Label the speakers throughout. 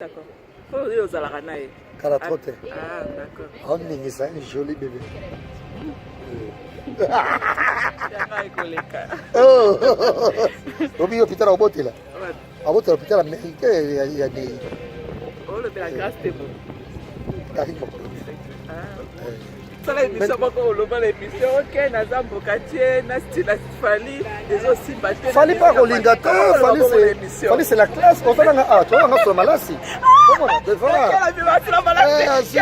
Speaker 1: D'accord. Faut aller aux Alaranaï.
Speaker 2: Karatrote.
Speaker 1: Ah, d'accord.
Speaker 2: Oh, mais c'est un joli bébé. Oh, Robi hôpital à Obote là. À Obote hôpital américain, il y a des.
Speaker 1: Oh, le la grâce de vous.
Speaker 2: Karim.
Speaker 1: Sala émission bako loba l'émission OK naza mbokatier na style Fali des aussi battre.
Speaker 2: Fali pas Rolingata, Fali c'est la classe. On va là tu vas sur Malasi. Comment devant là.
Speaker 1: Quelle vie va Malasi.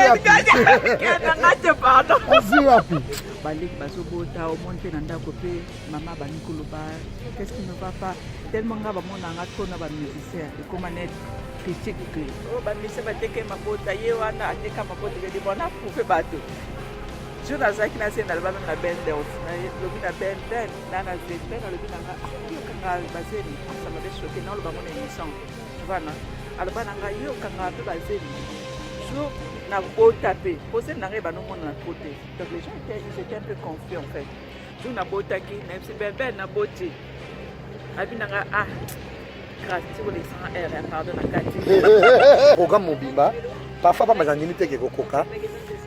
Speaker 1: Quel pardon.
Speaker 2: Aziapi.
Speaker 3: Balik bazobota au monte na ndako pe mama banikoloba qu'est-ce qui ne va pas tellement nga bamona nga tona ba musicien et comment net critique que
Speaker 1: oh ba musicien bateke mabota ye wana ateka mabota ke bona poufe bato. Je nazaki na scène album na band dance na lobi na band then na zete na lobi na yo kanga bazeli ça m'avait choqué na loba mon émission tu vois na alba na nga yo kanga pe bazeli jour na bota pe posé na reba no mona na côté donc les gens étaient un peu confiants en fait jour na bota ki na petit bébé na boti abinanga ah grâce pour les 100 R pardon na kati
Speaker 2: Programme Mobimba parfois pas mazangini te ke kokoka.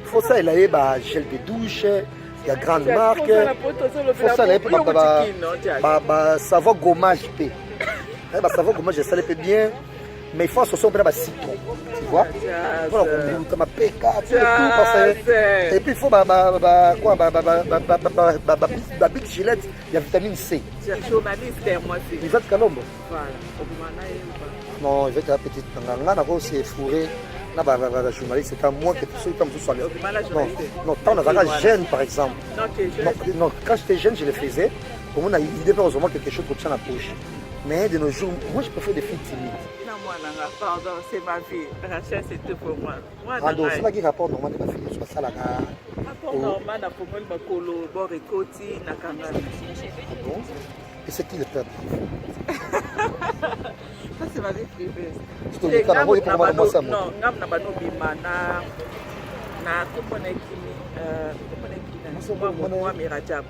Speaker 2: Faut ça il a gel de douche, il y a grande marque. Faut ça il savon gommage p. Savon gommage ça le fait bien mais il faut associer un peu citron. Tu vois? Voilà comme PK et puis il faut quoi big Gillette, il y a vitamine C.
Speaker 1: Journaliste moi aussi.
Speaker 2: Il va te calombo.
Speaker 1: Voilà.
Speaker 2: Non, il va être petite ngana na ko c'est fourré. La journaliste, c'est à moi que tout ça soit non, quand on avait jeune par exemple. Non, quand j'étais jeune, je le faisais. Pour moi, il y a heureusement quelque chose pour tient la poche. Mais de nos jours, moi je préfère des filles timides.
Speaker 1: Non, moi, pardon, c'est ma vie. Rachel, c'est tout pour moi.
Speaker 2: Ah, donc c'est là qu'il rapport normal de ma fille. Je ça là.
Speaker 1: Rapport normal, pour moi, le colo, boricoti, nakanga.
Speaker 2: Ah bon? Et c'est qui le père?
Speaker 1: Ça, c'est ma vie privée.
Speaker 2: Non,
Speaker 1: ngam na bano bima na komona kimi moi mirajab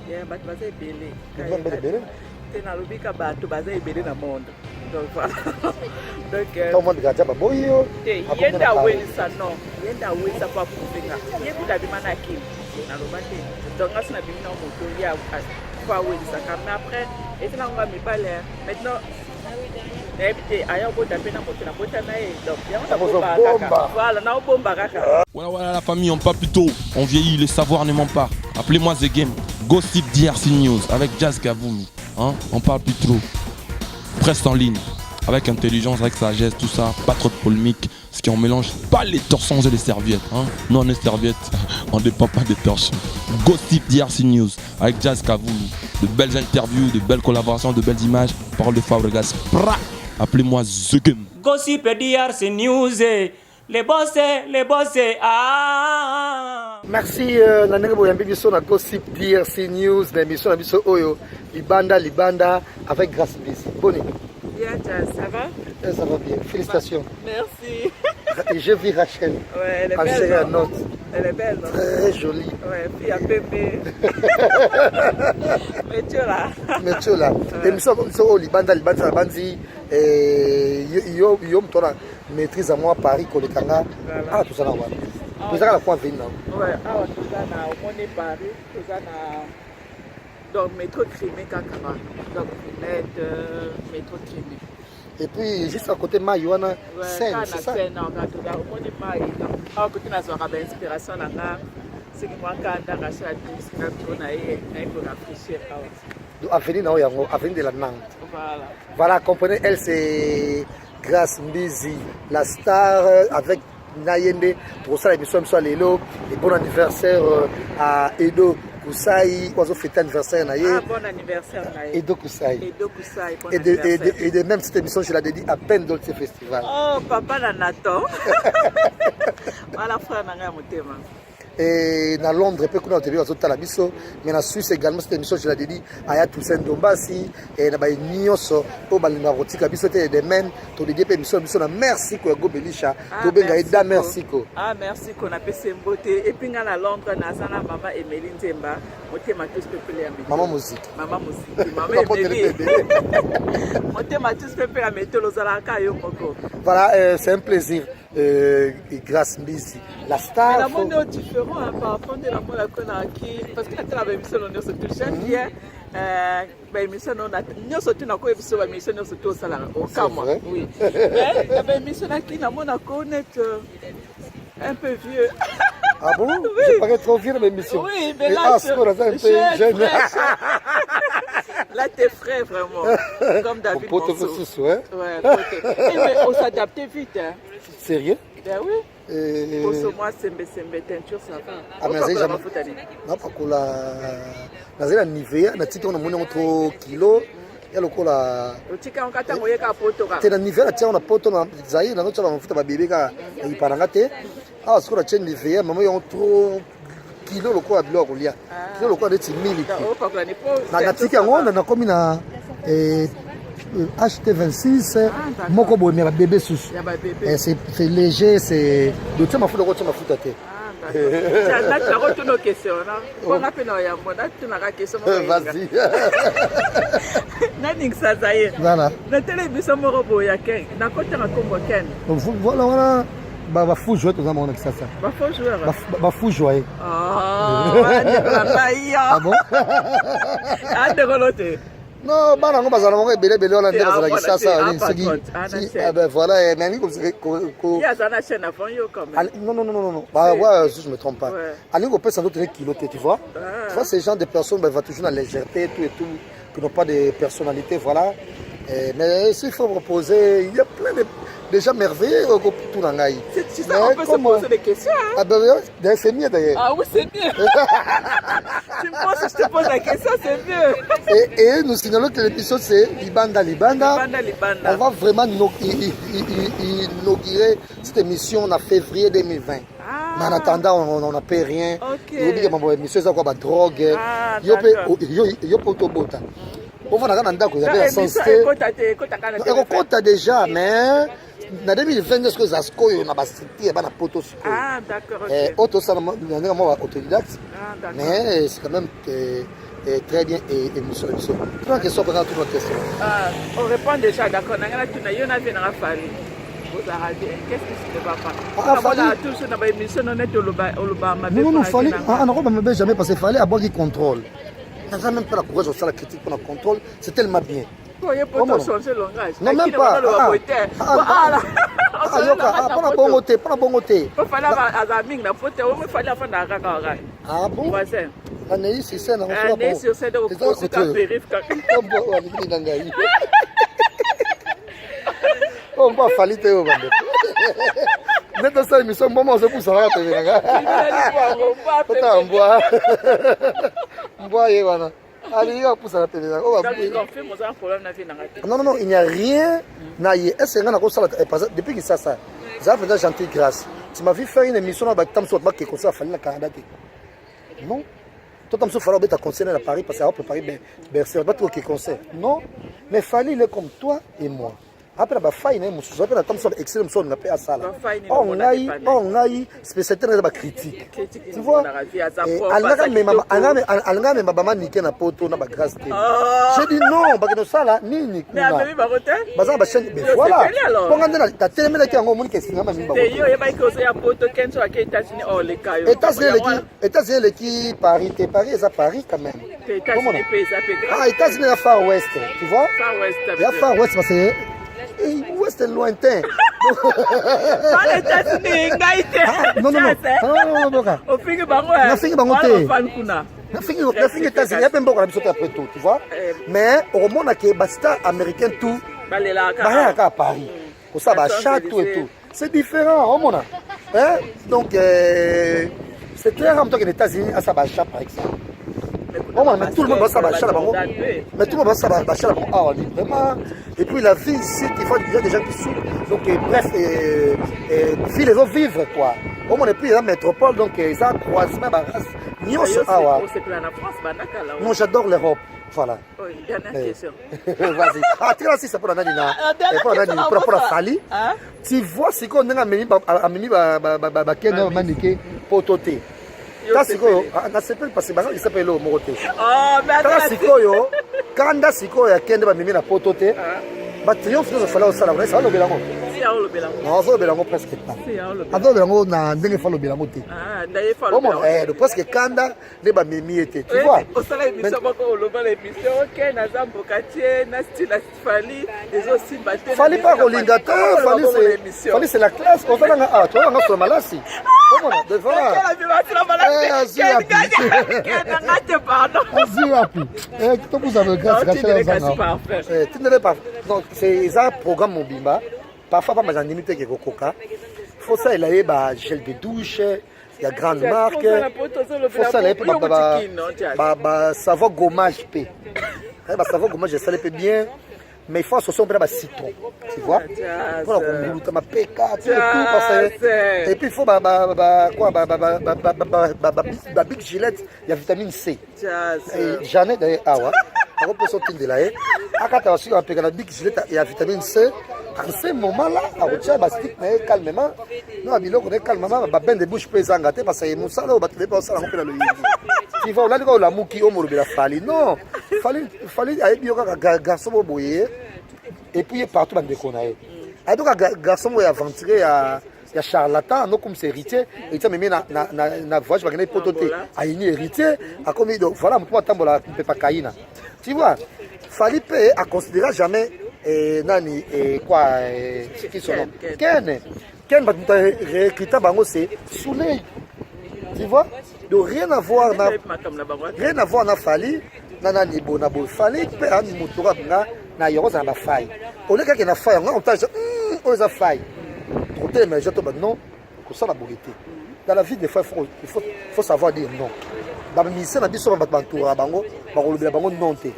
Speaker 1: ya bat baza ebele tena lobika bato baza ebele na monde donc voilà donc
Speaker 2: tout monde gaja ba boyo
Speaker 1: yenda welisa non yenda welisa pa kufinga yebula bima na kimi na lobate donc asina bima na moto ya kwa welisa comme après et tena ngwa mibale maintenant.
Speaker 4: Voilà la famille, on parle plus tôt, on vieillit, le savoir ne ment pas. Appelez-moi The Game, Gossip DRC News avec Jazz Gavoulou. Hein? On parle plus trop. Presse en ligne, avec intelligence, avec sagesse, tout ça, pas trop de polémique. Ce qui on mélange pas les torsons et les serviettes. Hein? Non, les serviettes, on ne dépend pas des torsons. Gossip DRC News avec Jazz Gavoulou. De belles interviews, de belles collaborations, de belles images. Parole de Fabregas. Appelez-moi The Game.
Speaker 5: Gossip DRC News. Les boss, ah.
Speaker 2: Merci Nanenge Boyambi biso na Gossip DRC News, l'émission na biso Oyo Libanda avec Grâce Bis. Bonne.
Speaker 1: Bien, ça va?
Speaker 2: Ça va bien. Félicitations.
Speaker 1: Merci.
Speaker 2: Et je vis Rachel.
Speaker 1: Ouais, elle est belle. Elle est belle.
Speaker 2: Très jolie.
Speaker 1: Ouais, puis à Pépé. Mais tu là. L'émission au Libanda Bandi yo mtona maîtrise à moi Paris Kolekanga. Ah tout ça là. Vous avez la quoi venir. Ouais, ah tout ça na au monde Paris, tout ça na donc métro Crimée Kakara. Donc métro Crimée.
Speaker 2: Et puis juste à côté Maïwana scène, c'est ça.
Speaker 1: Non, quand tu vas au monde Paris, à côté na soirée d'inspiration là. C'est que moi quand dans la salle de pour réfléchir.
Speaker 2: Donc avenue na yango, avenue de la Nantes. Voilà, comprenez, elle c'est Grâce Mbizi, la star avec Nayende pour ça l'émission soit Lelo et bon anniversaire à Edo Koussaï, oiseau fête anniversaire Naye.
Speaker 1: Ah bon anniversaire Naye.
Speaker 2: Edo Koussaï.
Speaker 1: Bon anniversaire.
Speaker 2: Et de même cette émission je la dédie à peine dans ce festival.
Speaker 1: Oh papa Nathan. Voilà frère Nanga Motema.
Speaker 2: et na Londres peut qu'on a télé à la biso mais na Suisse également cette émission je l'ai dit aya Toussaint Dombasi et na ba nyonso o balinga rotika biso te des men to dédié pe émission biso na merci ko go belisha to benga eda merci ko
Speaker 1: merci ko na pese mbote et puis na Londres na sana mama Emeline Nzemba motema tous peuple ya
Speaker 2: maman musique
Speaker 1: mama Emeline motema tous peuple ya metolo zalaka yo moko
Speaker 2: voilà c'est un plaisir grâce Mbisi la star
Speaker 1: la monde est différent par rapport à la monde qui parce que la émission on se touche bien ba émission on a nyoso tu na ko ebiso ba émission nyoso to sala au kama oui mais ba émission qui na mona connaître un peu vieux.
Speaker 2: Ah bon? Oui. Je parais trop vieux dans l'émission.
Speaker 1: Oui, mais là,
Speaker 2: je un peu jeune.
Speaker 1: Là, t'es frais, vraiment. Comme David
Speaker 2: Monceau. Ouais.
Speaker 1: Mais on s'adaptait vite. Hein.
Speaker 2: Sérieux?
Speaker 1: Ben oui. Pour ce mois, c'est teinture, ça va.
Speaker 2: Ah, mais j'ai jamais... Non, pas que la Nivea, na tiki on a monné trop kilo. Ya lokola
Speaker 1: otika nkata moyeka poto ka
Speaker 2: tena nivela tia on a poto na zaire na nocha mafuta ba bébé ka iparanga te ah sikola chen nivea mama yo trop kilo lokola biloko lia kilo lokola de timili na tiki yango na komi na HT26 moko boye mais ba bébé sous c'est léger c'est de tia mafuta ko tia mafuta te
Speaker 1: là tu as retenu nos questions on a fait nos yamona tu n'as question
Speaker 2: vas-y
Speaker 1: nani sazaye
Speaker 2: voilà
Speaker 1: na télévision morobo ya ken na kota na kombo ken
Speaker 2: voilà ba fou jouer tout ça mon ça
Speaker 1: ba fou jouer
Speaker 2: ba fou jouer
Speaker 1: ah
Speaker 2: bon
Speaker 1: ah de rolote
Speaker 2: non bana ngo bazana ngo ebele ona ndela za kisasa sigi ah ben voilà nani ko
Speaker 1: ya zana chaîne avant yo comme
Speaker 2: non bah ouais je me trompe pas ali ko pesa d'autres kilos tu vois tu vois ces gens de personnes va toujours dans légèreté tout et tout qui n'ont pas de personnalité voilà mais s'il faut proposer il y a plein de gens merveilleux tout dans gaï
Speaker 1: c'est ça on peut se poser des questions
Speaker 2: ah ben c'est mieux d'ailleurs
Speaker 1: ah oui c'est mieux tu me poses je te pose la question c'est mieux
Speaker 2: et nous signalons que l'épisode c'est Libanda on va vraiment inaugurer cette émission en février 2020 mais en attendant on n'a pas rien il y a des émissions ça quoi ba drogue yo peut autobota on va dans ndako il y avait sensé kota déjà mais na 2020 est-ce que zasko yo na basiti ba na poto sko
Speaker 1: d'accord
Speaker 2: auto ça na moi autodidacte mais c'est quand même très bien et émotion trois questions pendant toute notre question
Speaker 1: on répond déjà d'accord na tu na yo na vie na famille vous arrêtez qu'est-ce qui se va pas on a tous na ba émission on est au loba ma
Speaker 2: non fallait on ne va jamais passer fallait avoir qui contrôle n'a même pas la courage de faire la critique pour le contrôle c'est tellement bien
Speaker 1: non
Speaker 2: même pas pas bon côté ah bon Anaïs c'est ça
Speaker 1: Anaïs c'est ça donc c'est un périph'
Speaker 2: on va falloir te au bande net ça émission moment c'est pour ça là te venga bois wana allez pour ça la télé non il n'y a rien na est-ce que na ça depuis que ça ça fait gentil grâce tu m'as vu faire une émission là tam so ba que ça fallait na Canada non toi tam so fallait être concert à Paris parce que on préparer Bercy pas trop qui concert non mais fallait il est comme toi et moi après la faille ne mususu après la tam so excellent so na pa sala on ngai spécialité na ba critique tu vois alanga me mama niké na poto na ba grâce j'ai dit non ba que sala nini kuna baza ba chaîne mais voilà ponga ndena ta telemela ki yango moni kesi ngama mimba
Speaker 1: yo ye ba ikoso ya poto kenso ak États-Unis oh les cas
Speaker 2: États-Unis qui Paris est à Paris quand même
Speaker 1: États-Unis pays ça fait
Speaker 2: ah États-Unis à Far West tu vois Far West parce que ouest lointain.
Speaker 1: Pas les États-Unis,
Speaker 2: non.
Speaker 1: Au fingi bango.
Speaker 2: Na fingi bango te. Na fingi États-Unis, même beaucoup la biso après tout, tu vois. Mais au moment que basta américain tout. Balela à Paris. Pour ça ba chat tout et tout. C'est différent, au moment. Hein? Donc c'est très rare que les États-Unis à ça ba chat par exemple. Mais tout le monde va s'abacher mais tout le monde va s'abacher vraiment. Et puis la vie ici, il y a des gens qui souffrent. Donc bref, il faut vivre quoi. Au moins, puis, la métropole, donc, ils ont croisement, non, j'adore l'Europe. Voilà.
Speaker 1: Oui, dernière question.
Speaker 2: Vas-y. Ah, tu vois, si ça peut en aller là. Pour la Fali. Tu vois, c'est qu'on a amené Kenya Manike pour Toté. Là, c'est quoi? On s'appelle parce que il s'appelle le Moroté.
Speaker 1: Oh, mais
Speaker 2: là, c'est quoi? Quand c'est quoi? Il y a Kenya Manike pour Toté. Bah, triomphe, il fallait aussi la vraie. Ça va le bilan. Non, ça va le bilan presque pas. Avant, on a un dingue fait le bilan.
Speaker 1: Ah, d'ailleurs, il faut le
Speaker 2: bilan. Parce que Kanda, les Bamimi étaient. Tu vois?
Speaker 1: Au salaire, il l'émission, ok, Nazam Bokatier, Nasti Fali, les aussi battus.
Speaker 2: Fali pas Rolingateur, Fali c'est la classe. On va dans la tu vois, on a sur Malassi. Comment on devant là? Tu n'avais pas. Donc, c'est un programme Mobimba. Parfois, pas ma limité qui est coca. Faut ça, il y a gel de douche, il y a grande marque. Faut ça, il y a savon gommage P. Savon gommage, ça l'est bien. Mais il faut associer un citron. Tu vois? Voilà, on a P4, et puis il faut Big Gillette, il y a vitamine C. J'en ai d'ailleurs, on peut sortir de là. Quand tu as su un peu de Big Gillette, il y a vitamine C. En ce moment-là, on retient bastique, mais calmement. Non, on est calmement, ben de bouche peut s'engager parce que nous savons que les personnes ont le tu vois, là, on a mouki, on a fallu. Non, fallait aller bien garçon au boyer et puis partout dans des conneries. Et donc, garçon est aventuré, il y a charlatan, non comme c'est héritier, et tu as même na voyage, il y a pototé, a une héritier, a comme voilà, on peut attendre la pas caïna. Tu vois, fallait à considérer jamais nani quoi qui sont Ken va recruter bango c'est soleil. Tu vois, donc rien à voir na Fali na nibo na bo Fali pe ani motora na yoro za ba faille on est que na faille on t'a on a faille côté mais je te non que ça la beauté dans la vie des fois il faut savoir dire non dans le ministère na biso ba bantura bango ba ko lobela bango non té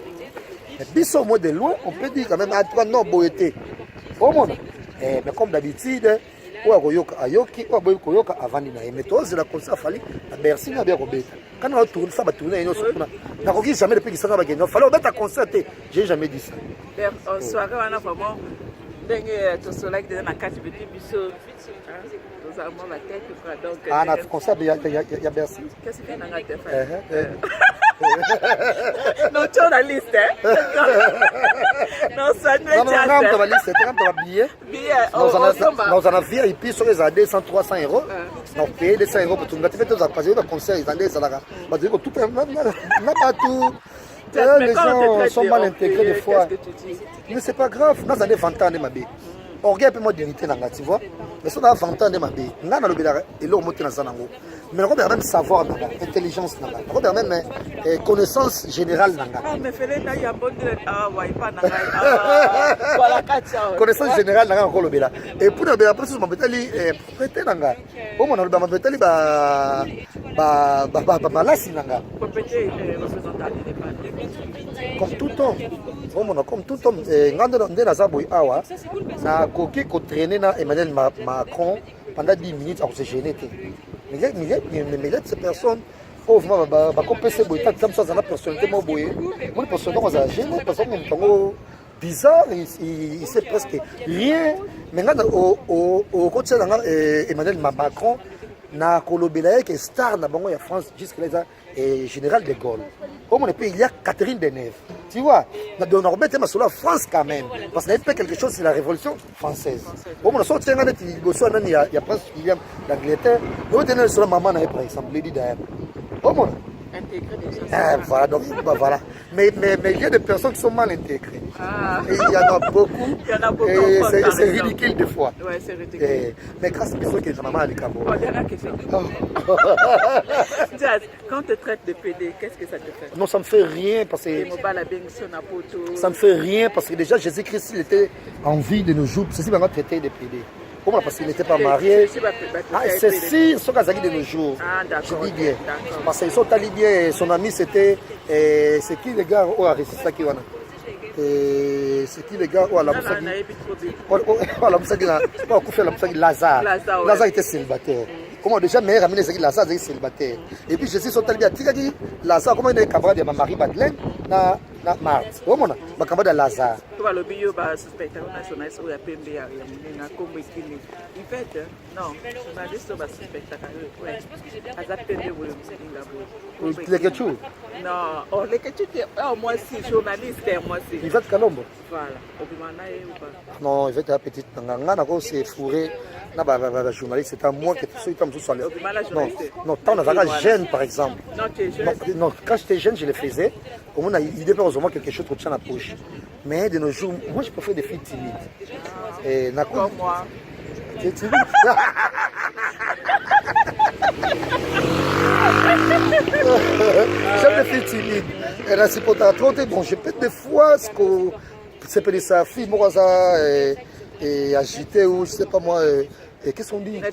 Speaker 2: mais biso au moins de loin on peut dire quand même en tout cas non beauté au monde mais comme d'habitude ou akoyoka ayoki ou aboyi koyoka avandi na mais tous la conseil Fali na Bercy na bien robeta quand on tourne ça va tourner une sokuna na koki jamais depuis que ça va gagner fallait obeta concerter j'ai jamais dit ça
Speaker 1: en soirée on a vraiment dengue to soleil de na kati petit biso nous avons la tête quoi donc
Speaker 2: ah na concert il y a Bercy
Speaker 1: qu'est-ce que na ngate faire non journaliste non ça ne
Speaker 2: non la liste c'est quand tu billet nous en a VIP sur les 200 300 euros non payer 200 euros pour tout le monde tu passer le concert ils allaient ça là bah dire tout n'a pas tout les gens sont mal intégrés des fois mais c'est pas grave nous allons vendre ma bé orgueil peut moi dignité là tu vois mais ça va vendre ma bé là na lobela et là on monte dans ça nango mais on a même savoir intelligence on a même connaissance générale
Speaker 1: ah mais fallait là il y a bon ah ouais pas na voilà katia
Speaker 2: connaissance générale na ko lobela et pour na après ça m'embetali prêter nanga au moins on a m'embetali ba malasi nanga comme tout homme comme tout homme ngando ndena za boy awa na koki ko traîner na Emmanuel Macron pendant 10 minutes à se gêner mais ces personnes pauvre ba ko pese boy tant comme ça na personnalité mo boy mon personnalité on a gêné parce que bizarre il sait presque rien mais au côté Emmanuel Macron na kolobela que star na bango ya France jusque là et général de Gaulle au mon pays il y a Catherine Deneuve tu vois na don orbete ma sur la France quand même parce qu'il y a quelque chose c'est la révolution française au mon sorti nga net liboso nani ya Prince William d'Angleterre no tenir sur la maman na par exemple Lady Diana au mon
Speaker 1: intégré déjà
Speaker 2: voilà donc voilà mais il y a des personnes qui sont mal intégrées et il y en a beaucoup et c'est ridicule des fois
Speaker 1: ouais c'est ridicule
Speaker 2: mais grâce à ce que maman a dit
Speaker 1: dernière question Jazz quand on te traite de PD qu'est-ce que ça te fait
Speaker 2: non ça me fait rien parce que ça me fait rien parce que déjà Jésus-Christ il était en vie de nos jours ceci va traiter de PD comment parce qu'il n'était pas marié c'est si ce cas de nos jours je dis bien parce qu'ils sont allés bien son ami c'était c'est qui les gars au arrêté ça qui c'est qui les gars au la Lazare était célibataire Comment déjà meilleur ami les Lazare est célibataire. Et puis Jésus sont tellement dit Lazare comment il est camarade de Marie Madeleine na Marthe. Comment ma camarade de Lazare.
Speaker 1: Toi le bio ba suspecte national sur la PMB ya na kombo ikini. En fait non, journaliste ba suspecte ka ouais. Aza PMB wo musinga bo.
Speaker 2: Les Ketchou.
Speaker 1: Non, oh les Ketchou moi si journaliste moi si.
Speaker 2: Il va de Kalombo.
Speaker 1: Voilà. Obimana e ou pas.
Speaker 2: Non, il va être petite nganga na ko c'est fourré. Na ba journaliste c'est à moi qui suis comme tout ça. Non, non, tant on jeune par exemple. Non, quand j'étais jeune, je le faisais. Comme on a idée heureusement quelque chose pour tient la poche. Mais de nos jours, moi je préfère des filles timides. Et
Speaker 1: comme moi.
Speaker 2: Tu es timide. J'aime les filles timides. Et là, c'est pour t'attendre. Bon, j'ai peut-être des fois ce que c'est peut-être sa fille, moi, ça, et agité ou je sais pas moi. Et qu'est-ce qu'on dit? Non,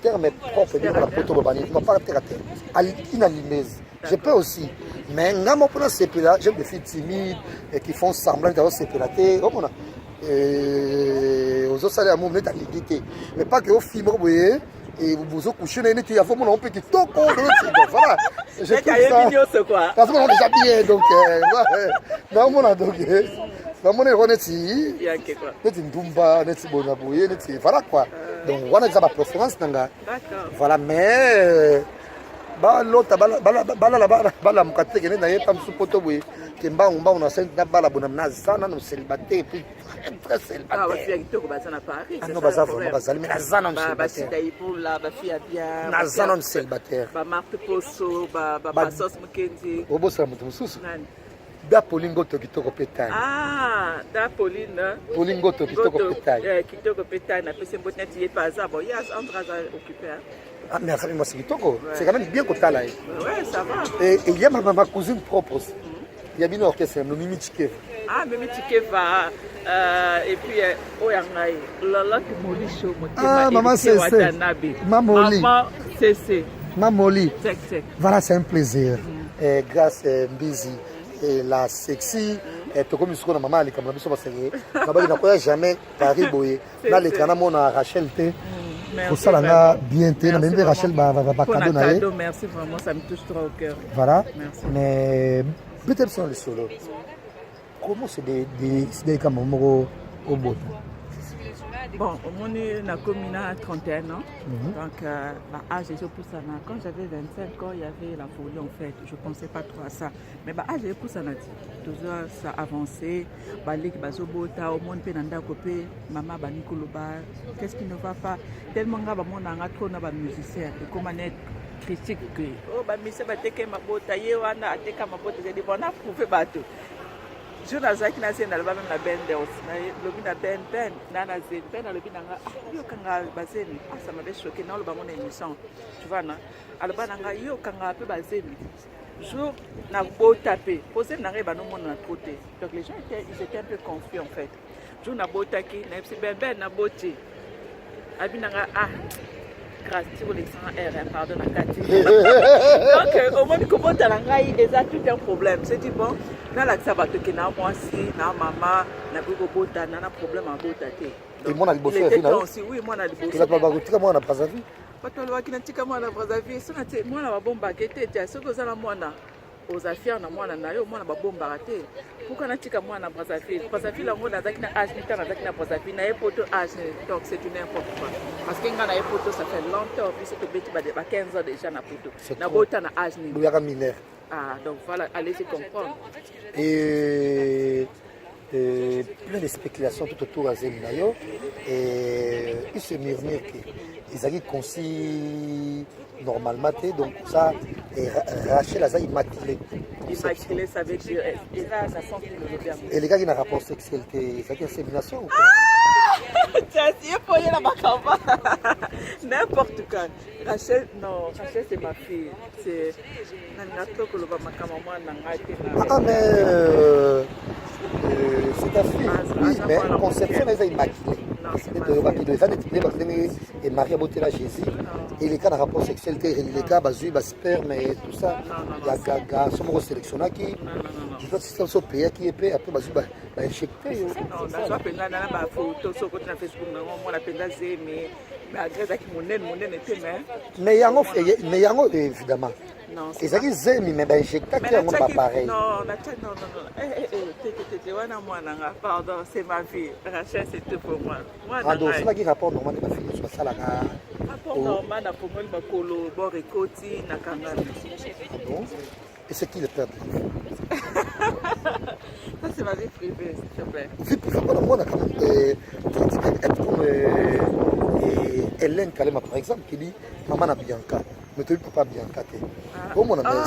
Speaker 2: terme propre, dire la poteau bobani, non pas terre à terre. Inalimeuse. Je peux aussi. Mais non, pour ces là, j'aime des filles timides et qui font semblant d'avoir ces pélatés. Aux autres salaires à mon à l'idée. Mais pas que aux filles, vous voyez. Et vous couchez, il y a vraiment un petit toco. Voilà. Je trouve ça. Parce qu'on est déjà bien, donc. Non, mon a donc. Non, mon est honnête. C'est une dumba, c'est bon à bouiller, voilà quoi. Donc, voilà, c'est ma préférence. Voilà, mais. L'autre, bala mukate qui n'est pas sous poteau, oui. Qui m'a on a cinq bala bonamna zana no célibataire puis très célibataire.
Speaker 1: Ah, parce qu'il y a à Paris.
Speaker 2: Ah non, bah ça vraiment bazal mais la zana no célibataire.
Speaker 1: Bah fille bien.
Speaker 2: Na zana no célibataire.
Speaker 1: Bah Marthe Posso, bah Passos Mukendi.
Speaker 2: Obo sa mutu mususu. Da Polingo to kitoko petai.
Speaker 1: Ah, da Pauline.
Speaker 2: Polingo to kitoko petai.
Speaker 1: Kitoko petai na pese mbotna tié pas ça. Bon, il y a Andras occupé.
Speaker 2: Ah, mais moi c'est kitoko. C'est quand même bien qu'on t'a là.
Speaker 1: Ouais, ça va.
Speaker 2: Et il y a ma cousine propre aussi. Il y a bien orchestre, le Mimi Chikeva.
Speaker 1: Ah, Mimi Chikeva. Et puis, Oyangai. Lala Molicho.
Speaker 2: Ah, maman c'est Mamoli.
Speaker 1: Maman c'est
Speaker 2: Mamoli.
Speaker 1: Voilà,
Speaker 2: c'est un plaisir. Et grâce à Mbizi et la sexy. Et tout comme ce qu'on a maman, elle est comme la mission parce que n'a jamais Paris boye. Là, les canards on a Rachel T. Pour ça, là, bien T. Même Rachel va cadeau.
Speaker 1: Merci vraiment, ça me touche trop au cœur.
Speaker 2: Voilà. Merci. Mais peut-être sont les solos. Comment c'est des camarades au bout?
Speaker 3: Bon, on est na commune à 31 ans. Donc, âge, je pousse ça. Quand j'avais 25 ans, il y avait la folie en fait. Je ne pensais pas trop à ça. Mais âge, je pousse ça. Toujours ça avancé. Les bazobota, au monde penanda copé, maman banikoloba. Qu'est-ce qui ne va pas? Tellement que mon anga trop na ba musicien. Et comment être critique que.
Speaker 1: Oh, bah monsieur bateke mabota yewana ateka mabota j'ai dit bon a prouvé bateau. Je n'ai pas fait na album na band na lobi na band na zen na lobi na yo kanga bazeni ça m'avait choqué na loba mon émission tu vois na alba na yo kanga pe bazeni jour na bota pe poser na reba no mon na côté donc les gens étaient un peu confus en fait jour na bota ki na psi band na boti abinanga grâce pour les 100 R, pardon, à Cathy. Donc, au moins, comment tu as déjà tout un problème. C'est dit, bon, dans la sabat, que na moi si, na maman, na gogo bota, na problème à bota.
Speaker 2: Et moi, on a le bossé.
Speaker 1: Oui, moi, on a le bossé.
Speaker 2: Tu n'as pas bagouté, moi, on a pas avis.
Speaker 1: Pas toi, le qui n'a pas moi, on a pas avis. Moi, on a bomba qui était, ce que ça, moi, aux affaires, moi, on a bomba raté. Pourquoi on a moi, on a Brazzaville? Brazzaville, on a un âge, on a Brazzaville, on a un poteau âge, donc c'est du n'importe quoi. Parce qu'il y a un poteau, ça fait longtemps, puis c'est que 15 ans déjà, on a poteau. On a poteau, on a âge.
Speaker 2: Il y a un mineur.
Speaker 1: Ah, donc voilà, allez-y comprendre.
Speaker 2: Et plein de spéculations tout autour de Zéminayo. Et il se murmure qu'ils avaient conçu normalement, donc ça, Rachel a immaculé.
Speaker 1: Immaculé, ça veut dire, et là, ça sent qu'il le verbe.
Speaker 2: Et les gars qui ont un rapport sexuel, c'est une insémination ou quoi?
Speaker 1: Tiens, si vous voyez la macamba, n'importe quoi. Rachel, non, Rachel c'est ma fille. C'est
Speaker 2: ah, mais c'est ta fille. Oui, mais conception est immaculée. Et Marie a beauté la Jésus. Et les cas de rapport sexuel, les cas de sperme et tout ça, il y a des garçons qui sélectionnent qui doivent se payer, qui est payé, après, ils vont injecter.
Speaker 1: Non, je vais photo sur Facebook, on a Mais agrès qui mon était
Speaker 2: mais yango évidemment.
Speaker 1: Non,
Speaker 2: c'est ça qui zemi mais ben j'ai pas pareil.
Speaker 1: Non, pardon, c'est ma vie. Rachel, c'est tout pour moi.
Speaker 2: Ah donc c'est là qui rapport normal ma fille soit ça là.
Speaker 1: Rapport normal na pour moi bakolo borikoti na kangana.
Speaker 2: Et c'est qui le père?
Speaker 1: Ça c'est ma vie privée, s'il te plaît.
Speaker 2: Vie privée, on a quand même comme Hélène Kalema par exemple qui dit maman na Bianca. Mais tu papa Bianca te. Comment on a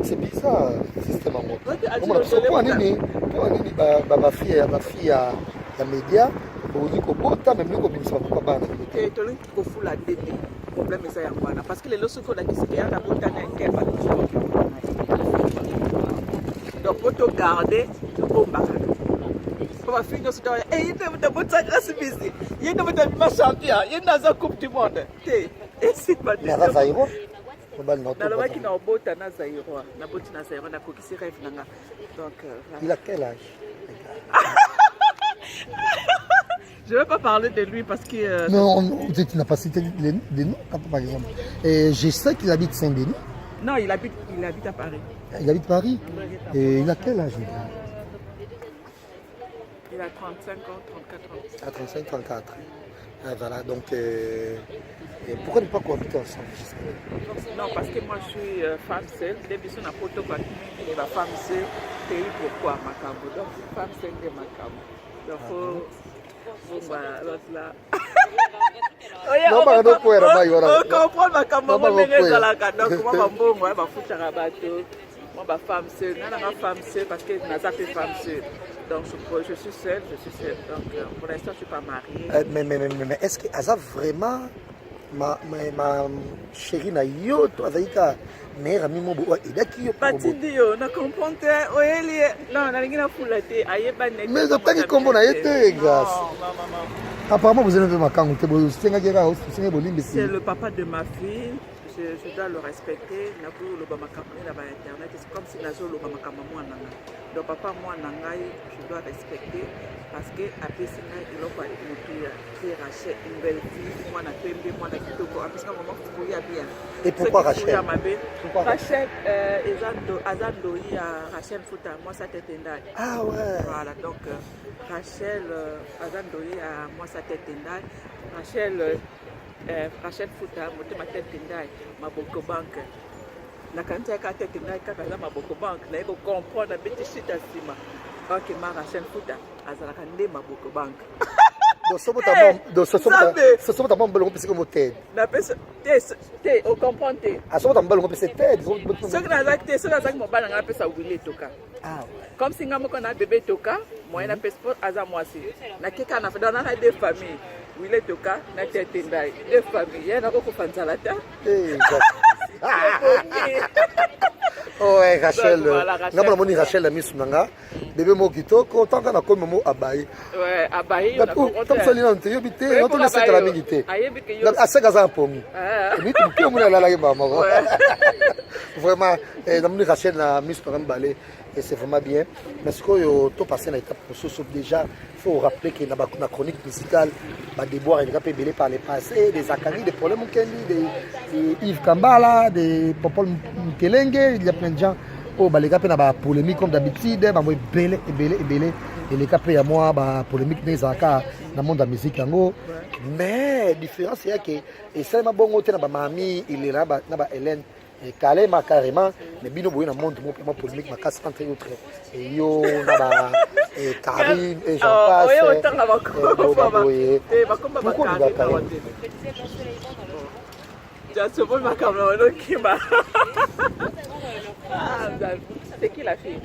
Speaker 2: c'est bizarre le système en mode. Pourquoi nini ma fille à média pour dire que même nous comme ça pas bana.
Speaker 1: Et tu lui faut full la DD. Problème c'est ça parce que les lorsque on a dit c'est qu'il y a bota na nkeba. Donc pour te garder au bac. Pour finir sur toi et il te bota grâce busy. Il te bota ma champion, il dans la coupe du monde. Et c'est pas
Speaker 2: mais va Zaïro.
Speaker 1: Naloba qui na bota na Zaïro, na bota na Zaïro na kokisi rêve nanga. Donc
Speaker 2: il a quel âge?
Speaker 1: Je ne vais pas parler de lui parce que...
Speaker 2: Non, tu n'as pas cité des noms, par exemple. Et je sais qu'il habite Saint-Denis.
Speaker 1: Non, il habite à Paris.
Speaker 2: Il habite Paris. Et il a quel âge?
Speaker 1: Il a 35 ans, 34 ans.
Speaker 2: Ah, 35, 34. Ah, voilà, donc... pourquoi ne pas cohabiter ensemble?
Speaker 1: Non, parce que moi je suis femme seule. Depuis que je suis une femme seule, c'est pourquoi Macambo. Donc, femme seule de Macambo. Donc, il faut... On comprend ma caméra, ma femme seule, parce que je femme seule. Donc je suis seule. Donc pour l'instant je ne suis pas mariée.
Speaker 2: Mais est-ce que Aza vraiment ma chérie na yo to Azaïka mère ami mon bois et qui yo
Speaker 1: pas yo na comprendre oyeli non na lingi na fulate ayeba net
Speaker 2: mais ça pas qui combo na été grâce apparemment vous avez ma kango te bo senga kera o senga bolimbi
Speaker 1: c'est le papa de ma fille. Je dois le respecter. C'est comme si nazo le donc papa moi nangai je dois respecter parce que après c'est il a pas qui Rachel une belle fille moi na pembe moi na kitoko parce que maman faut bien.
Speaker 2: Et pourquoi Rachel?
Speaker 1: Rachel azando ya Rachel Fouta moi ça tête ndai.
Speaker 2: Ah ouais.
Speaker 1: Voilà donc Rachel azando ya moi ça tête ndai. Rachel Fouta moto ma tête ndai maboko bank na kanti ya tête ndai kaka za maboko bank na eko comprendre beti shita sima bank ma Rachel Fouta azalaka nde maboko bank
Speaker 2: so so ta bombe parce que mo tête
Speaker 1: na pesa te o comprendre
Speaker 2: a so ta bombe parce que tête
Speaker 1: so que na zakte so na zak mo bana na pesa wile toka comme si nga moko na bébé toka moi na pesa aza mwasi na keka na feda na deux familles wile toka na tete ndai deux familles ya na ko fanzala ta
Speaker 2: ouais Rachel ngamba moni Rachel la misu nanga bébé mo kitoko tanga na ko mo abaye
Speaker 1: ouais abaye na
Speaker 2: ko tam sali na te yobite na to le sekala mingite aseka za pomi ni tu ke mo la la mama vraiment na moni Rachel na misu nanga balé et c'est vraiment bien parce que to passer na étape sauf déjà faut rappeler que na chronique musicale ba déboire il a peu belé par les passés des Zakari des problèmes Mukendi des Yves Kambala des Popol Mukelenge il y a plein de gens oh ba les gars na ba polémique comme d'habitude ba moi belé et les capé à moi ba polémique des Zaka dans monde de la musique yango mais différence c'est que et ça m'a bon côté na ba mami il est là na ba Hélène et Kalema carrément mais bino boye na monde mo polémique ma casse entre autres et yo na ba et Karine et j'en passe
Speaker 1: ouais autant la bakoma et bakoma bakama tu se vois ma caméra no kima c'est qui la fille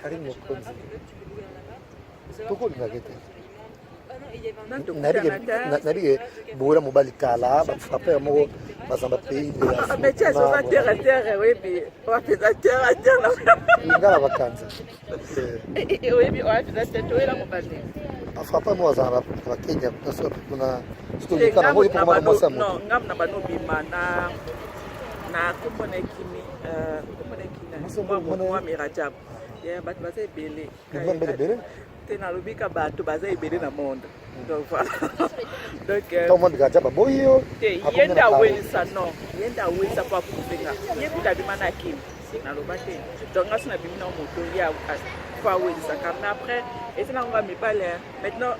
Speaker 2: Karine Mokonzi pourquoi il va arrêter nabi bola mobali kala ba frapper mo bazamba pays de
Speaker 1: Afrique mais tiens ça va terre oui puis on va faire terre
Speaker 2: ngala vakanza
Speaker 1: oui puis on va faire terre là mobali
Speaker 2: ba frapper mo bazamba ba Kenya parce que tuna story kana mo pour ma mosa mo
Speaker 1: non ngam na bano bima na komona kimi moi mirajab ya bat basé belé te nalobika bato baza ebele na monde. Donc voilà. Donc
Speaker 2: Tout le monde regarde ba boyo.
Speaker 1: yenda awelisa non. Yenda awelisa pa kuvenga. Yekuta bimana kim. Naloba te. Donc ngasi na bimina moto ya fa awelisa kamna après et c'est na nga mibale. Maintenant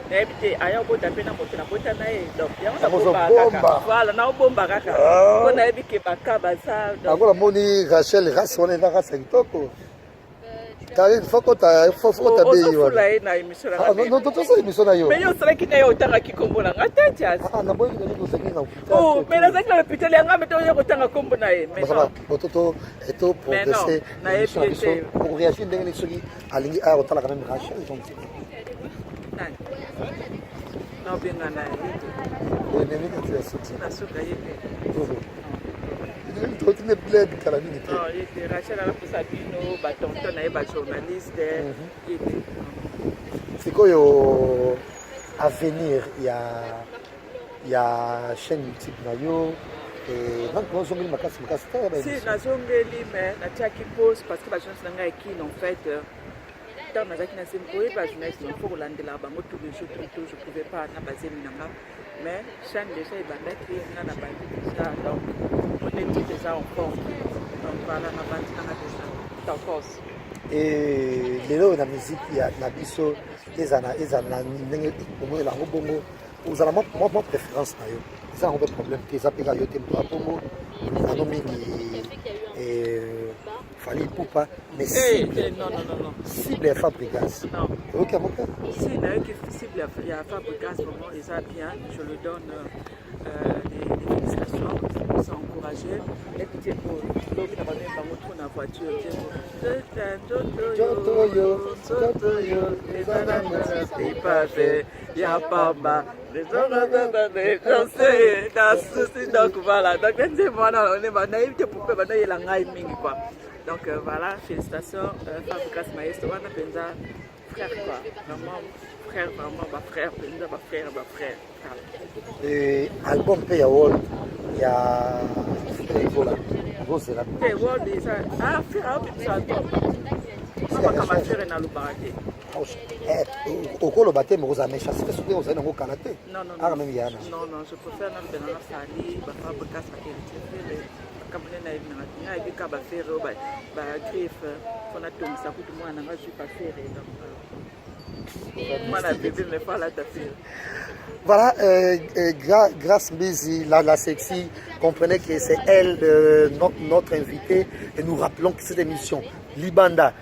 Speaker 1: Nebite aya ko tape na moto na bota na ye. Donc yango bomba. Voilà, na bomba kaka. Ko na ebike bakaba ça.
Speaker 2: Akola moni Rachel race on est dans race kitoko. Car il faut que tu
Speaker 1: be na émission na.
Speaker 2: Non, tout ça émission na yo.
Speaker 1: Mais yo sala kina yo tanga kikombo na ngata tia.
Speaker 2: Na boyi na niko sengi na hôpital.
Speaker 1: Oh, mais la zakla hôpital yanga meto yo kotanga kombo na ye. Mais
Speaker 2: ça bototo eto progresser.
Speaker 1: Na epité.
Speaker 2: Pour réagir ndenge ni soki alingi a otala quand même Rachel donc.
Speaker 1: Nani? Non benga na ye.
Speaker 2: Oui, nemi ka tia soutien.
Speaker 1: Na suka yete.
Speaker 2: Tout ne plaît de Calamine.
Speaker 1: Non, il était Rachel à la Poussabino, Batonton, il y journaliste.
Speaker 2: C'est quoi à venir? Il y a chaîne YouTube Nayo. Et donc, nous avons ma casse.
Speaker 1: Si, nous avons mais nous avons pause parce que la chance n'a qui en fait. Dans ma zaki na semboé, la journaliste, il faut Hollande là-bas. Moi, tous les jours, je ne pouvais pas baser Minanga. Mais chaîne déjà, il va mettre une na ça. Donc, on est déjà en forme. Donc, voilà, on a déjà en force.
Speaker 2: Et les lots de la musique, il y a la biso, les ana, vous avez ma préférence. Ça, on a un problème. Les appels à yotem pour Apomo, et Fali Poupa, mais cible.
Speaker 1: Non.
Speaker 2: Cible est Fabrigas.
Speaker 1: Non.
Speaker 2: Ok, mon père.
Speaker 1: Si, cible, il y a Fabrigas, vraiment, ils a bien. Je lui donne des félicitations, ils sont encouragés. Et puis, pour l'homme qui a pas dans la voiture, c'est pas fait, il n'y a pas mal. Donc voilà, donc donc voilà, félicitations, Fabrikas Maestro, on a penza frère quoi, vraiment frère, vraiment frère.
Speaker 2: Et album Pay World, il y a Vola, Vosela.
Speaker 1: Pay World, ah, frère, ça tombe. Kama faire na lubarate.
Speaker 2: Au colo baté mais vous avez chassé sur des aux au kanaté.
Speaker 1: Non.
Speaker 2: Ah même yana.
Speaker 1: Non, je préfère na benana sali, ba Fabrikas na kele. Comme na na na ka ba faire ba griffe, on a tout ça pour moi na nga je pas faire donc. Moi la bébé me fait la tafir.
Speaker 2: Voilà, grâce Bizi, la sexy, comprenez que c'est elle notre invitée et nous rappelons que cette émission Libanda,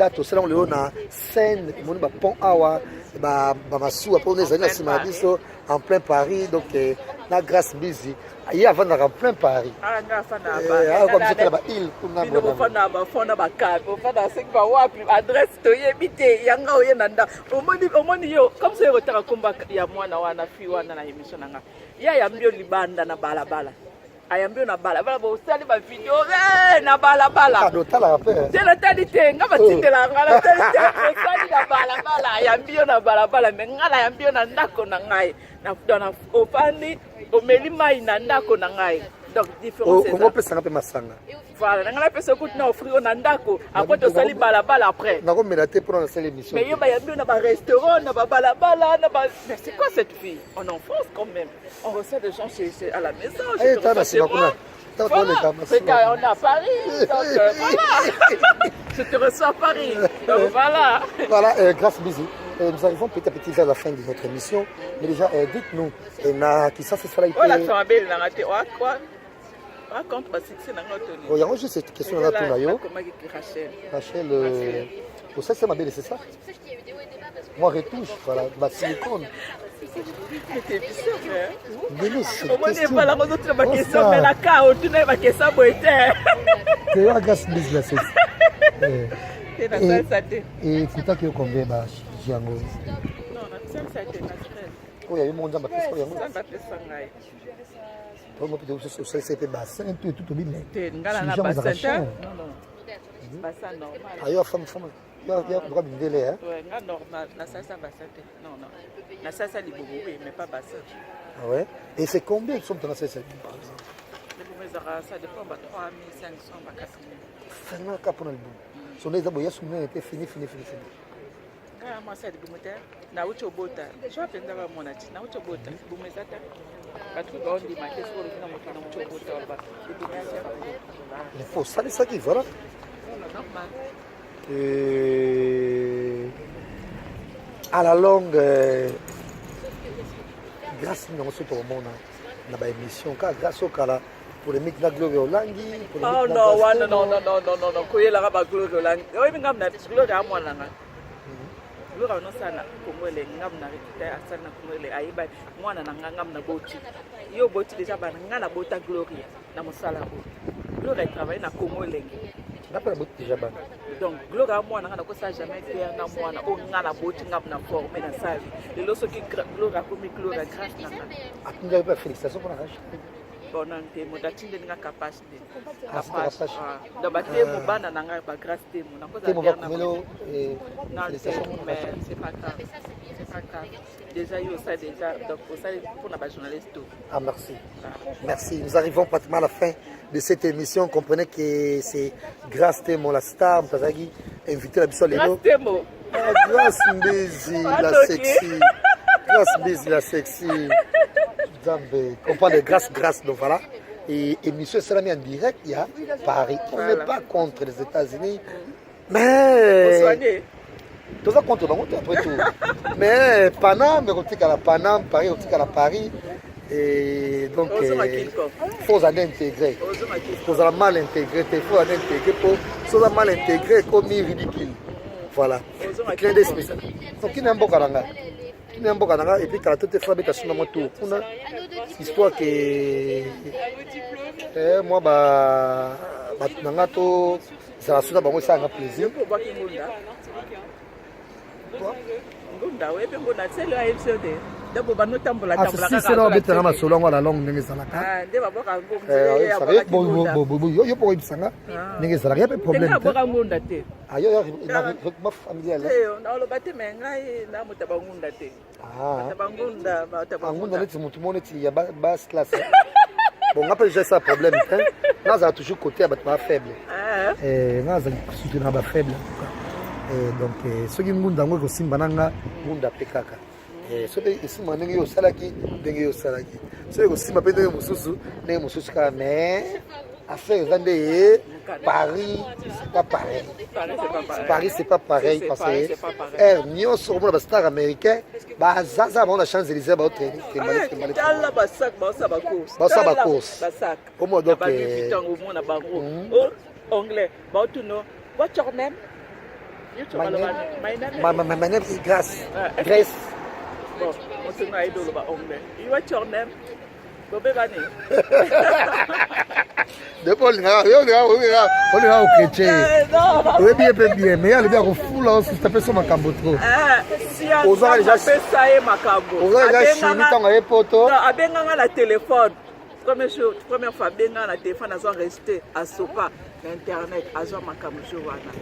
Speaker 2: tout cela on le a scène, mon pont awa, massou après on est en plein Paris donc la grâce Bizi. Il y a en plein Paris.
Speaker 1: Ah,
Speaker 2: comme c'était là-bas, il comme
Speaker 1: na adresse to yebite yanga oyenanda omoni yo comme ça retard komba ya mwana wana fi wana na émission nanga ya yambio libanda na balabala ayambio na balabala bo sali ba video na balabala
Speaker 2: dotala après
Speaker 1: tela tali te ngaba tindela ngala tali te sali na balabala ayambio na balabala me ngala ayambio na ndako na ngai na dona opani omeli mai na ndako na ngai. Donc différence c'est ça.
Speaker 2: On peut s'en appeler masanga.
Speaker 1: Voilà, on a fait ce coup de offrir na ndako après to sali balabala après.
Speaker 2: Na ko melaté pour lancer l'émission.
Speaker 1: Mais yo ba yambi na ba restaurant, na ba balabala, na ba mais c'est quoi cette fille? En enfance quand même. On reçoit des gens chez à la maison,
Speaker 2: je te reçois.
Speaker 1: Voilà. On est à Paris, donc voilà. Je te reçois à Paris. Donc voilà.
Speaker 2: Voilà, grâce bisous. Nous arrivons petit à petit vers la fin de notre émission. Mais déjà, dites-nous, qui ça c'est ça là?
Speaker 1: Oh là, ça va bien, on a raté. Quoi? Raconte, c'est
Speaker 2: il y a juste cette question là pour Nayo. Rachel, ça c'est ma belle, c'est ça? Moi, retouche, voilà, ma silicone.
Speaker 1: C'était bizarre, hein?
Speaker 2: Mais non, c'est
Speaker 1: une question. On ne peut pas question, mais la cao, tu n'as pas question,
Speaker 2: c'est la grâce là, c'est et c'est toi qui as combien de Django?
Speaker 1: Non, ça a été naturel.
Speaker 2: Oui, il y a eu mon diable,
Speaker 1: ça
Speaker 2: c'était bassin, tout bien.
Speaker 1: Tu as bassin? Non. Bassin normal.
Speaker 2: Ah, il y a femme. Il y a droit de délai, hein?
Speaker 1: Oui, normal. La salsa bassin. Non. La salsa libre, oui, mais pas bassin.
Speaker 2: Ah ouais? Et c'est combien qui sont dans la salsa, par exemple?
Speaker 1: Ça dépend de 3500 à 4000.
Speaker 2: C'est un cas pour le bout. Son exemple, il y a son été fini.
Speaker 3: Ah, moi ça de bumeta. Na ucho bota. Je apenda ba monati. Na ucho bota. Bumeza ta. Parce que on dit ma question sur le nom de ucho bota ba.
Speaker 2: Il faut ça c'est ça qui voilà.
Speaker 3: Normal.
Speaker 2: À la longue grâce à nous tout le monde na ba émission ka grâce au kala pour les micro globe olangi pour
Speaker 3: Oh non, non. Koyela ba globe olangi. Oui, ngam na globe a mwana nga. Globe no sana komwele ngam na rekita asana komwele aiba mwana na ngam na boti. Yo boti déjà ba ngana bota gloria na mosala bo. Globe travaille na komwele.
Speaker 2: D'après boti déjà ba.
Speaker 3: Donc globe a mwana ngana ko sa jamais faire na mwana o ngana boti ngam na former na sali. Le loso ki globe a komi globe grâce na.
Speaker 2: Atinga ba félicitations pour la rage.
Speaker 3: Bon ntemo datinde nga capacité
Speaker 2: capacité
Speaker 3: da batemo bana nanga ba grâce temo na koza
Speaker 2: temo bakumelo
Speaker 3: mais c'est pas grave déjà yo ça déjà donc pour ça pour na journaliste tout.
Speaker 2: Ah merci. Merci, nous arrivons pratiquement à la fin de cette émission. Comprenez que c'est grâce temo la star Mtazagi invité la biso lelo.
Speaker 3: Grâce temo.
Speaker 2: Grâce Mbezi la sexy. Grâce Mbezi la sexy. Comprendre de grâce, donc voilà. Et émission sera mise en direct, il y a Paris. On n'est pas contre les États-Unis, mais tout ça contre nous après tout. Mais Paname, on à la Paname, Paris, on à la Paris. Et donc, il faut aller intégrer. Il faut aller mal intégrer. Il faut aller intégrer pour mal intégrer comme ridicule. Voilà. Clin d'œil spécial. Donc, il n'y a pas de et puis quand tout est frappé à son tour on a histoire que moi bah nangato ça sera bango ça un plaisir
Speaker 3: ngunda we ngunda tselo a episode dabo banotambola tambola
Speaker 2: kaka c'est là betana masolo ngala longue ndenge salaka
Speaker 3: ah nde baboka ngunda
Speaker 2: yo pour ibisanga ndenge salaka pas problème
Speaker 3: te baboka ngunda te
Speaker 2: ayo ma familiale
Speaker 3: na lo bate mengai na mutaba ngunda te ngunda
Speaker 2: ngunda neti mutu moneti ya basse classe bon on appelle ça problème hein on a toujours côté à battre faible on a soutenir ba faible donc ce qui ngunda ngo simba nanga ngunda pekaka so pe isima ndenge yo salaki ndenge yo salaki so ko simba pe ndenge mususu ka mais affaire zande Paris c'est pas pareil. Paris c'est pas pareil parce que Nyon sur le star américain bah ça on a Champs-Élysées bah autre
Speaker 3: là ba sac ba course
Speaker 2: au moins donc
Speaker 3: anglais bah tu know what's your name?
Speaker 2: My name is Grace. Grace.
Speaker 3: Bon, on se met idole ba anglais. What's your name? Bobé bani.
Speaker 2: Depuis on est au chrétien. Oui bien mais il y a le fou là on taper sur makambo trop.
Speaker 3: Si on a déjà fait ça et makambo.
Speaker 2: On a déjà chimé tant à poto.
Speaker 3: Abenga la téléphone. Première fois benga la téléphone a resté à sopa internet a zo makambo jowana.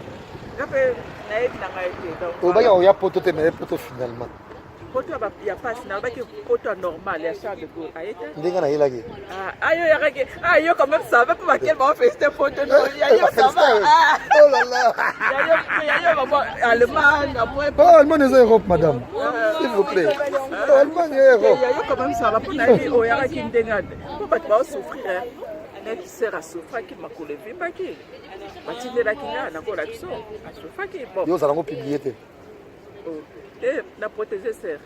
Speaker 2: On va y a poto te mais poto finalement.
Speaker 3: Poto ya passe na ba ki poto normal ya Charles de Gaulle ayeta.
Speaker 2: Ndinga na yelagi.
Speaker 3: Ayo ya rege. Ayo quand même ça va pas quel va faire cette photo ayo ça va.
Speaker 2: Oh là là.
Speaker 3: Ayo va Allemagne après.
Speaker 2: Oh Allemagne est Europe madame. S'il vous plaît. Allemagne est Europe.
Speaker 3: Ayo quand même ça va pour na o ya ki ndenga. Pour pas souffrir. Net sert à souffrir qui m'a collé vimba qui. Batindela kinga na ko la biso. A souffrir qui bon.
Speaker 2: Yo ça va publier te.
Speaker 3: La protéger sert.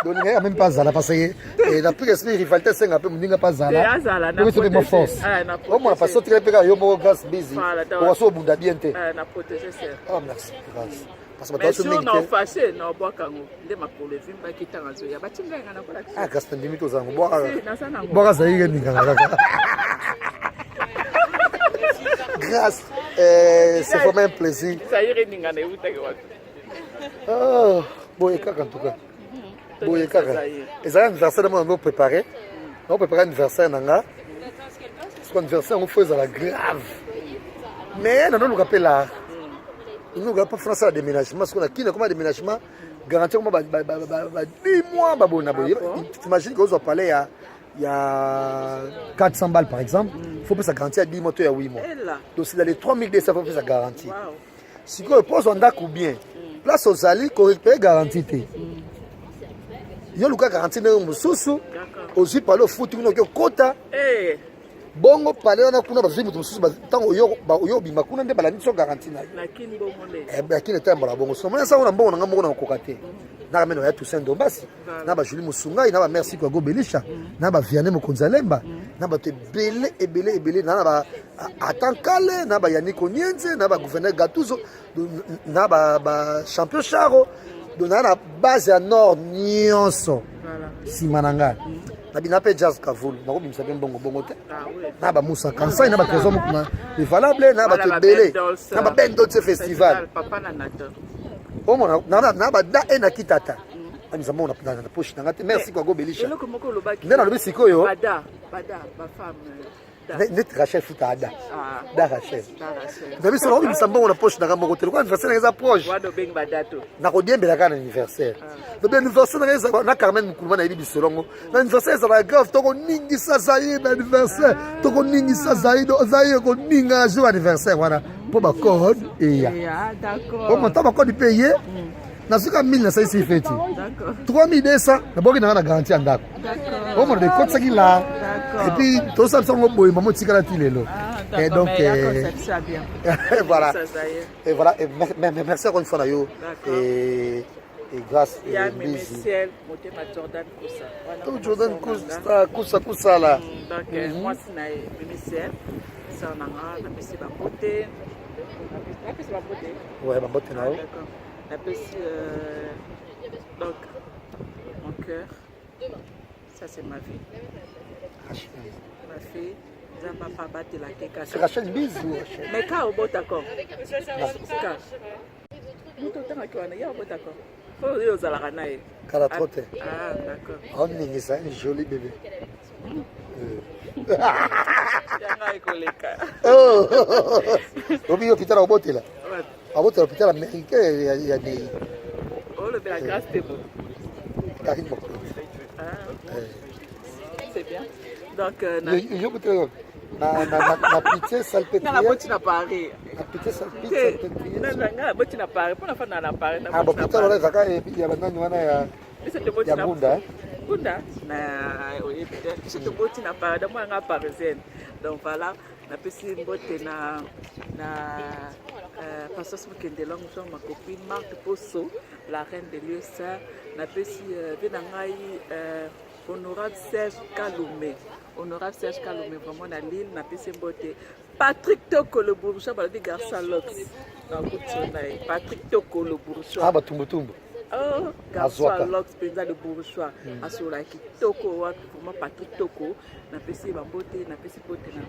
Speaker 2: Donc il n'y a même pas Zala parce que la plus esprit rivalité c'est un peu moins pas Zala. Donc c'est ma force. Au moins parce que tu es pega yo mo gas busy. On so bunda bien te.
Speaker 3: Na protéger sert.
Speaker 2: Ah merci. Parce que
Speaker 3: mais si on a fâché na bois kango nde makolo vimba kitanga zo ya batinga na kola.
Speaker 2: Ah Gaston Dimito zango bois. Bois za yige ninga kaka. Grâce c'est vraiment un plaisir.
Speaker 3: Ça ire ninga na utake watu.
Speaker 2: Ah, bon, en tout cas. Bon, et ça, l'anniversaire, on va préparer. On va préparer l'anniversaire, parce que l'anniversaire, on fait la grave. Mais, on nous rappelle là. On nous rappelle français à déménagement. Parce qu'on a qui, comment déménagement, garanti, on va 10 mois. T'imagines qu'on va parler il y a 400 balles, par exemple. Il faut que ça garantie à 10 mois, il y a 8 mois. Donc, c'est dans les 3200, il faut que ça garantie. Si on pose un dac ou bien, place ozali korécupérer garantie te yo luka garantie ndenge mosusu ozwi pale ofuti kuna oke okota bongo pale wana kuna bazwi moto mosusu ntango oyo obima kuna nde balandi so garantie na yo yakini etambola bongo so mona sango na mbongo nanga moko na kokoka te naka meno ya Toussaint Dombasi na Julie Musungai na merci kwa go Belisha na Vianney Mokonzi Alemba na bato ebele na Atankale na Yannick Onyenze na gouverneur Gatuzo na champion Charo na base ya nord nyonso simananga na binape Jazz Kavulu na kobimisa pe bongo te na Moussa Kansai na trésor mokuna valable na bato ebele na Ben Dolce festival na bada ena kitata anisa mona na poche na ngate merci kwa go Belisha ndena lobi sikoyo net Rachel futa ada da Rachel dabi solo obi msambongo na poche na ngamo kote kwa anniversaire ngeza proche
Speaker 1: wado beng badato
Speaker 2: na kodiembela kana anniversaire dobi anniversaire ngeza na Carmen Mukuluma na ibi solongo na anniversaire za la grave toko ningi sa zaide anniversaire toko ningi sa zaide ko ninga jour anniversaire wana po ba code ya d'accord on t'a ba code payé na suka 1000 na saisi feti 3200 na boki na garantie andako on me de côté qui là et puis tout ça sont boy maman tikala tilelo et donc voilà et voilà et merci encore une fois yo et grâce
Speaker 1: et Michel motema Jordan Kousa
Speaker 2: tout Jordan Kousa là
Speaker 1: donc moi c'est Michel ça on a na pesi ba côté
Speaker 2: ouais ba botte na
Speaker 1: la pesi donc mon cœur ça c'est ma vie ma fille papa battre la keka
Speaker 2: c'est Rachel bisou
Speaker 1: mais quand au bon d'accord nous tout temps qui on est au bon d'accord faut dire aux alaranae
Speaker 2: kala trotte
Speaker 1: ah d'accord
Speaker 2: on est ça un joli bébé oh obi yo pitara obotela abotela pitara américain il y a des
Speaker 1: oh le la grâce de bon c'est bien donc
Speaker 2: yo peut-être na pitié salpêtrière
Speaker 1: na botti na Paris
Speaker 2: na pitié salpêtrière
Speaker 1: na botti na Paris pour na fa na Paris
Speaker 2: ah bon peut-être là zaka ya banani wana ya Bunda
Speaker 1: Bunda na oui peut-être c'est tout botti na Paris moi nga parisienne donc voilà na pesi mbote na pastor Mukendela muso ma copine Marthe Posso la reine de l'USA na pesi benangai honorable Serge Kaloumé vraiment na Lille na pesi mbote Patrick Toko le bourgeois ba di garçon Lox na kutsona Patrick Toko le bourgeois
Speaker 2: ah batumbu
Speaker 1: oh garçon Lox penza le bourgeois asola kitoko wa vraiment Patrick Toko na pesi ba mbote na pesi mbote na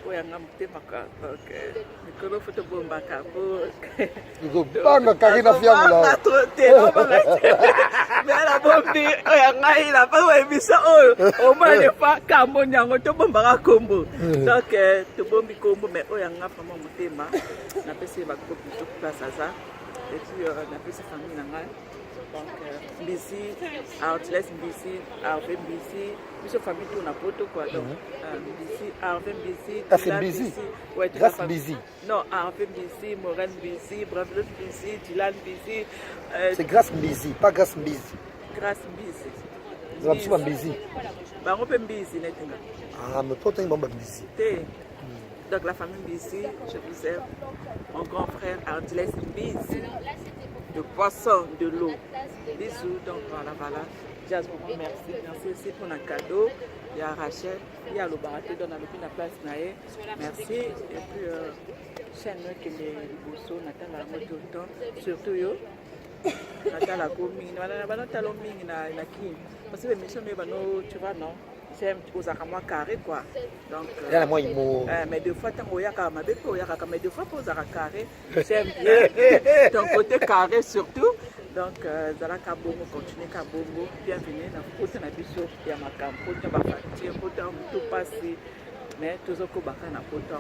Speaker 1: oyanga motema donc mikolo foto bombaka
Speaker 2: banga karina fiamula
Speaker 1: mela bombi oyanga ila pa webisa oyo omane pa kambo nyango to bombaka kombo donc to bombi kombo mais oyanga vraiment motema na pesi ba ko plutôt place ça et puis na pesi famille na ngai donc Mbisi Outlet Mbisi Arve Mbisi Monsieur famille tout na poto quoi donc Mbisi Arve Mbisi
Speaker 2: ça fait Mbisi
Speaker 1: ouais
Speaker 2: grâce Mbisi
Speaker 1: non Arve Mbisi Morel Mbisi Bravo Mbisi Dylan Mbisi
Speaker 2: c'est grâce Mbisi pas grâce Mbisi
Speaker 1: grâce Mbisi
Speaker 2: ça va pas Mbisi
Speaker 1: ba ngope Mbisi netinga
Speaker 2: ah mais toi t'es bon Mbisi
Speaker 1: donc la famille Mbisi je vous aime mon grand frère Outlet Mbisi de poisson, de l'eau. Bisous, donc voilà. Jazz, merci aussi pour un cadeau. Il y a Rachel, il y a le baraté dans la place Naé. Merci. Et puis, chaîne qui est le bosso, Nathan la moto autant, surtout yo. Nathan la commune, Nathan la mine, na qui. Parce que l'émission, tu vois, non? J'aime aux aramois carré quoi. Donc, mais deux fois, tant mais deux fois, pour carré, j'aime bien ton côté carré surtout. Donc, Zalaka Bongo, continue Kabongo, bienvenue dans le côté de la Makam, côté de la côté tout passé, mais toujours Kobaka na côté.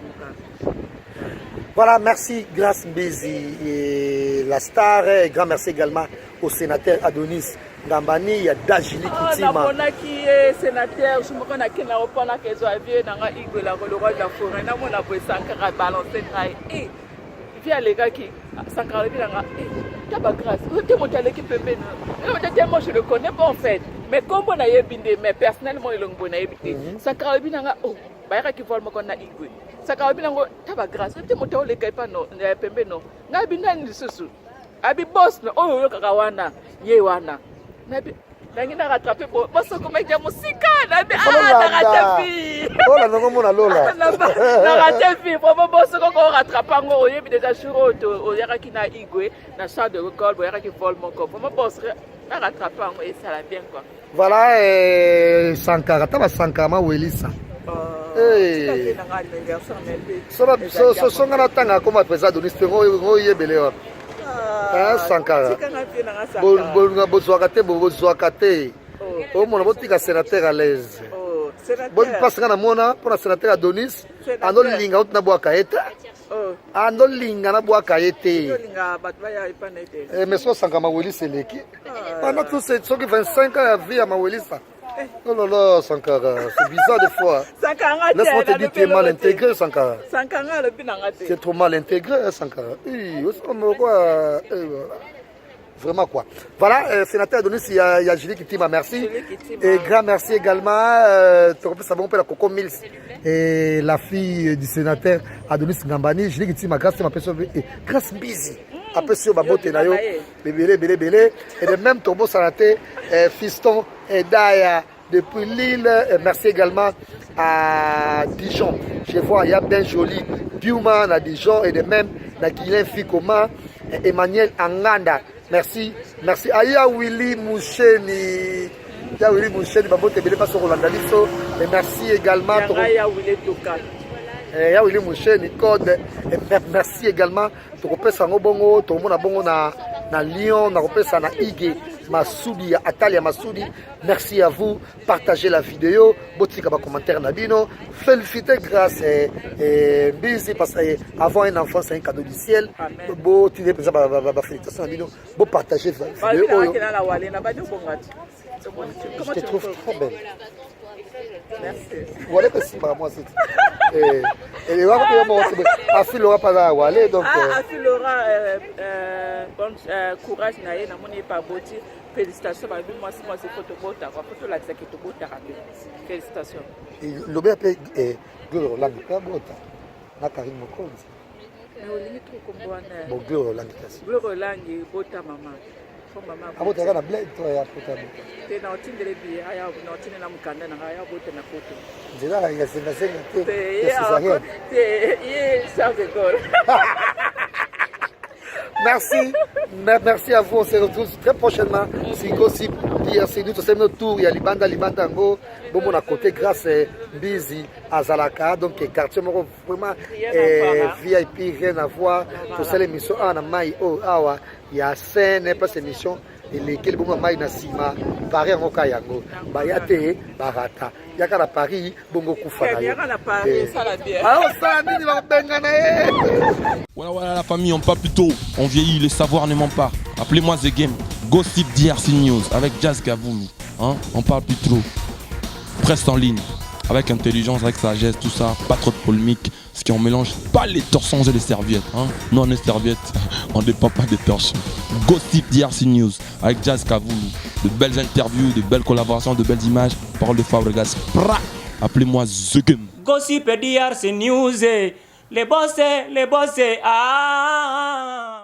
Speaker 2: Voilà, merci Grâce Mbezi et la star. Et grand merci également au sénateur Adonis Ngambani, il y a Dajili Koutima.
Speaker 1: Qui est sénateur, je me connais qui n'a pas que je viens dans le roi de la forêt, dans mon abri sans balancé. vie alekaki Sankara alobi nanga taba grâce te moto aleki pembeni tellement je le connais pas en fait mais kombo nayebi nde mais personnellement elongi boye nayebi te Sankara alobi nanga bayakaki vol moko na igwe Sankara alobi nango taba grâce te moto oleka epa pembeni no ngai bi nani lisusu abi boss no oyo oyokaka wana ye wana nabi nangi na rattraper bosso comme dia musika nabi naratefi
Speaker 2: Lola nango mona Lola
Speaker 1: naratefi vraiment bosso ko rattraper ngo oyebi déjà churo oyakaki na igwe na champ de recol oyakaki vol moko vraiment boss na rattraper ngo et ça la bien quoi.
Speaker 2: Voilà Sankara taba Sankara ma welisa songa na tanga koma pesa doniste ngo yebele wa Sankara bozwaka te bozwaka te omona botika sénateur à l'aise bopasanga na mona mpona sénateur Adonis andolinga uti na bwaka ye te andolinga na bwaka ye te mais so Sankara mawelisa eleki pendant tout soki 25 ans ya vie ya mawelisa. Oh là là, Sankara, c'est bizarre des fois. Laisse-moi te dire que tu es mal intégré, Sankara. C'est trop mal intégré, Sankara. Vraiment quoi. Voilà, sénateur Adonis, il y a Julie Kitima, merci. Et grand merci également, la Coco Mills et la fille du sénateur Adonis Ngambani. Julie Kitima, grâce à ma personne, grâce busy. Après sur Babote Nayo, bébé. Et de même Tombo Sanaté, Fiston et Daya depuis Lille. Merci également à Dijon. Je vois, il y a bien joli Biouman à Dijon et de même Naguilin Fikoma, Emmanuel Anganda. Merci. Aya Willy Moucheni. Babote Bélé passe au Rolanda Lisso. Et merci également.
Speaker 1: Aya Willy Toka.
Speaker 2: Ya Willy Moucheni code. Et merci également. Tokopesa ngobongo tomona bongo na Lyon na kopesa na Ige Masudi Atalia Masudi. Merci à vous, partagez la vidéo, botika ba commentaire na bino, félicitez grâce et busy parce que avoir un enfant c'est un cadeau du ciel. Bo tine pesa ba félicitations na bino, bo partagez la vidéo. Je te trouve très belle.
Speaker 1: Merci.
Speaker 2: Voilà que si par moi c'est et les gens qui m'ont affilera pas là Walé donc
Speaker 1: affilera bon courage na ye na moni pa boti félicitations ba bi moi c'est photo bota quoi photo la qui to bota rapide félicitations
Speaker 2: le bien appelé Gloro Lang ka bota na Karim Mokonzi
Speaker 1: mais on limite trop comme bon
Speaker 2: Gloro Lang
Speaker 1: Gloro Lang bota maman.
Speaker 2: Abota kana blade to ya puta.
Speaker 1: Tena otindele bi aya otindele na mukanda na aya bote na photo.
Speaker 2: Nzela ya senga te.
Speaker 1: Ça c'est gol.
Speaker 2: Merci à vous, on se retrouve très prochainement. Si Gossip DRC nous sommes notre tour, il y a Libanda Ngo, bon à côté grâce à Busy à Zalaka, donc quartier vraiment VIP, rien à voir. Pour cette émission, il y a scène, pas cette émission. Lesquels bon maï na sima Paris en Okayango bayate barata yaka na Paris bongo kufa na
Speaker 1: yaka na Paris ça la bien
Speaker 2: ça nini va bengana
Speaker 4: voilà la famille on parle plus tôt on vieillit le savoir ne ment pas appelez-moi The Game Gossip DRC News avec Jazz Gavoulou on parle plus trop presse en ligne avec intelligence, avec sagesse, tout ça, pas trop de polémique, ce qui on mélange pas les torsons et les serviettes. Non, on est serviettes, on ne dépend pas des torsons. Gossip DRC News avec Jazz Gavoulou, de belles interviews, de belles collaborations, de belles images, parole de Fabregas. Appelez-moi The Game.
Speaker 5: Gossip DRC News, les boss, ah.